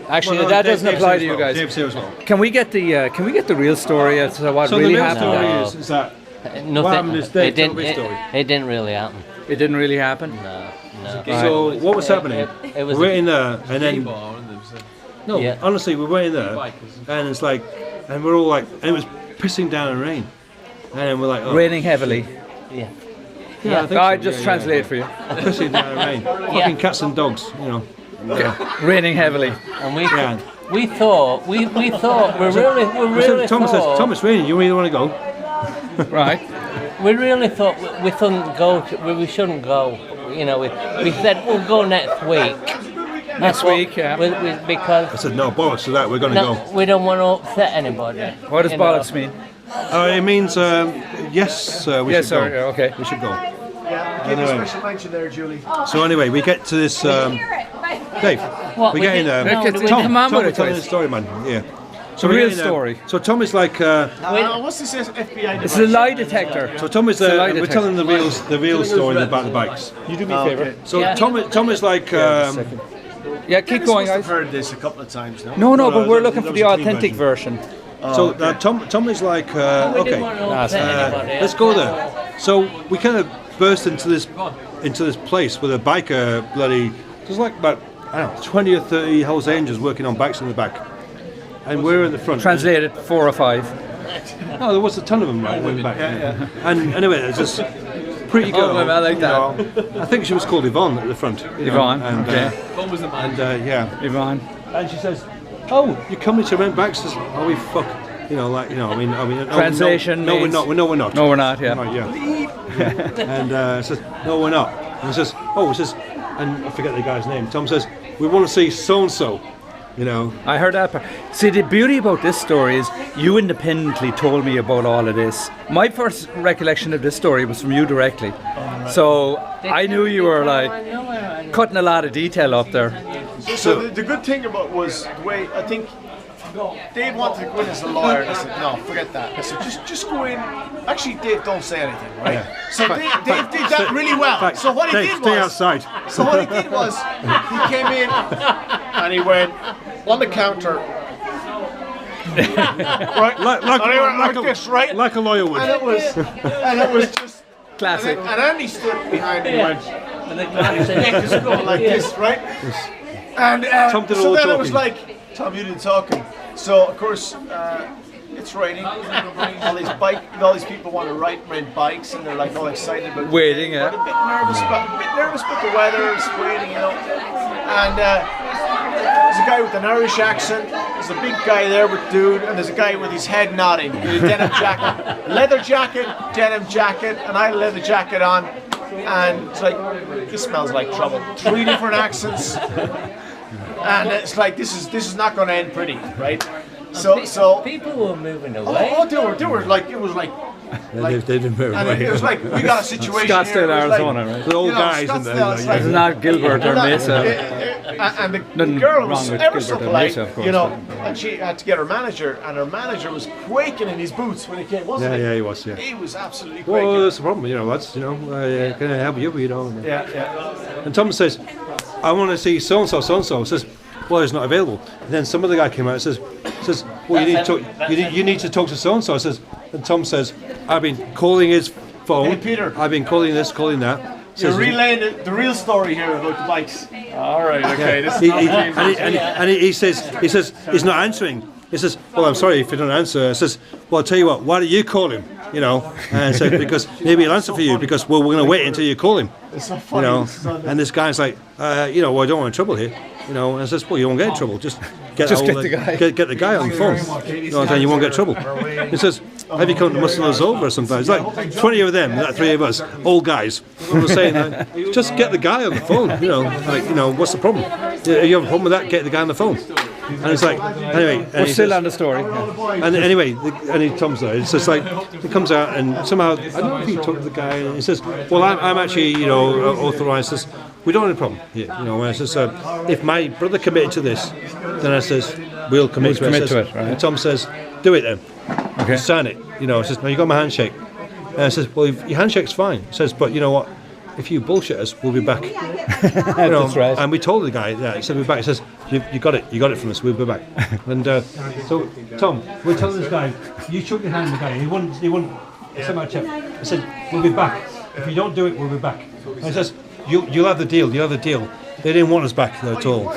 Actually, Well, no, that Dave- doesn't Dave's apply here to as you well. guys. Dave's here as well. Can we get the real story as to what So really the real happened? story is that Nothing. what happened is Dave, tell the story. It didn't really happen. It didn't really happen. No. So what was happening? It was We're in there, and then no, Yeah. honestly, we were in there, and it's like, and we're all like, and it was pissing down in rain, and we're like, oh, Raining heavily. Yeah. yeah, I think I so, just yeah, translate for you. pissing down in rain, fucking cats and dogs, you know. Raining heavily. And Yeah. we thought we really Thomas says, thought Thomas, raining, you really want to go? Right. we really thought we couldn't go. We shouldn't go. You know, we said we'll go next week. Next week, yeah. I Because said, no, bollocks to that, we're going to no, we don't want to upset anybody. What does you know. bollocks mean? go. It means, yes, we Yes, should go. sir. Yeah, okay. We should go. Yeah, give a special mention there, Julie. So anyway, we get to this, Dave, What, we we get in did- there. no, Come we on, did- man, Tom, with it, tell me the guys. story, man. Yeah. So The we real get in there. story. So Tom is like, What's this FBI It's a lie detector. so Tom is a lie we're detector. telling the real story about the bikes. You do me a favour. So Yeah. Tom is like, Yeah, keep going, I've guys. heard this a couple of times now. No, No, but we're that- looking that for was the a clean authentic version. so Tom is like, We okay, didn't want to upset anybody. let's go there. So we kind of burst into this place with a biker bloody. There's like about I don't know 20 or 30 Hells Angels working on bikes in the back, and we're in the front. Translated 4 or 5. No, there was a ton of them right in the back. Yeah. And anyway, there's this pretty girl. I like that. you know, I think she was called Yvonne at the front. you know, Yvonne, and, okay. and yeah. Yvonne. And she says, "Oh, you're coming to rent bikes?" Says, "Oh, we fuck." You know, like I mean, no, Translation No, we're means- not. No, we're not. No, we're not, yeah. Right, yeah. And says, "No, we're not." And he says, "Oh," he says, and I forget the guy's name. Tom says, "We want to see so and so." You know. I heard that part. See, the beauty about this story is you independently told me about all of this. My first recollection of this story was from you directly. So I knew you were like cutting a lot of detail up there. So the good thing about was the way I think Dave wanted to go in as a lawyer, and I said, no, forget that. I said, just go in. Actually, Dave, don't say anything, right? Yeah. So Dave did that really well. Fact, So what he Dave, did stay was, outside. so what he did was, he came in and he went on the counter, right? And he went like this, right? Like a lawyer would. And it was just Classic. And Andy stood behind me and went, And the guy said, just going like this, right? And Tom did all so the then it was talking. like, Tom, you did talking. So of course, it's raining. All these people want to rent bikes, and they're like all excited about Waiting, yeah. but a bit nervous about the weather. It's raining, you know. And there's a guy with an Irish accent. There's a big guy there with dude, and there's a guy with his head nodding with a denim jacket, leather jacket, denim jacket, and I had a leather jacket on. And it's like, this smells like trouble. 3 different accents, and it's like this is not going to end pretty, right? So people were moving away. oh, they were like it was like. They didn't move And away. it was like we got a situation Scottsdale, here. It was like, Arizona, right? The old you know, guys and Scottsdale, the it's yeah. like- It's not Gilbert or Mesa. And the Nothing girl wrong was with ever so Gilbert and polite, Mesa, of course, you know, and she had to get her manager, and her manager was quaking in his boots when he came, wasn't he? Yeah, he was. Yeah. He was absolutely quaking. Well, that's the problem, you know. That's can I help you? You know. Yeah. And Tom says, "I want to see so and so, so and so." Says, "Well, he's not available." And then some other guy came out and says, "Well, you need to talk. You need to talk to so and so." Says, and Tom says, "I've been calling his phone. Hey, Peter. I've been calling this, calling that." You're Says, relaying the real story here about the bikes. All right, okay. This he says he's not answering. He says, "Well, I'm sorry if you don't answer." I says, "Well, I'll tell you what. Why don't you call him? You know?" And said, "Because maybe he'll answer for you. Because we're going to wait until you call him." It's so You funny. know, This is on the- and this guy's like, well, I don't want trouble here. You know, and I says, well, you won't get in trouble. Just get the guy. Get the guy on the phone. You know, and then you won't get in trouble. He says, have you come to muscle us over sometimes? Like 20 of them, that 3 of us, old guys. We were saying that, just get the guy on the phone. You know, like, you know, what's the problem? You have a problem with that? Get the guy on the phone. And it's like, anyway. We're still on the story. And anyway, and he comes out. It's just like he comes out, and somehow I don't know if he talked to the guy. And he says, "Well, I'm actually, you know, authorised." Says, "We don't have a problem here." You know, and I says, "If my brother committed to this, then I says we'll commit to it." Commit to it, right. And Tom says, "Do it then. Okay. Sign it." You know, I says, "No, you got my handshake." And I says, "Well, if your handshake's fine." He says, "But you know what? If you bullshit us, we'll be back." You know, That's right. And we told the guy that. He said, "We'll be back." He says, you got it. You got it from us. We'll be back. And so, Tom, we're telling this guy, you shook your hand, the guy. He wouldn't. I said, we'll be back. If you don't do it, we'll be back. And he says, you'll have the deal. You'll have the deal. They didn't want us back at all.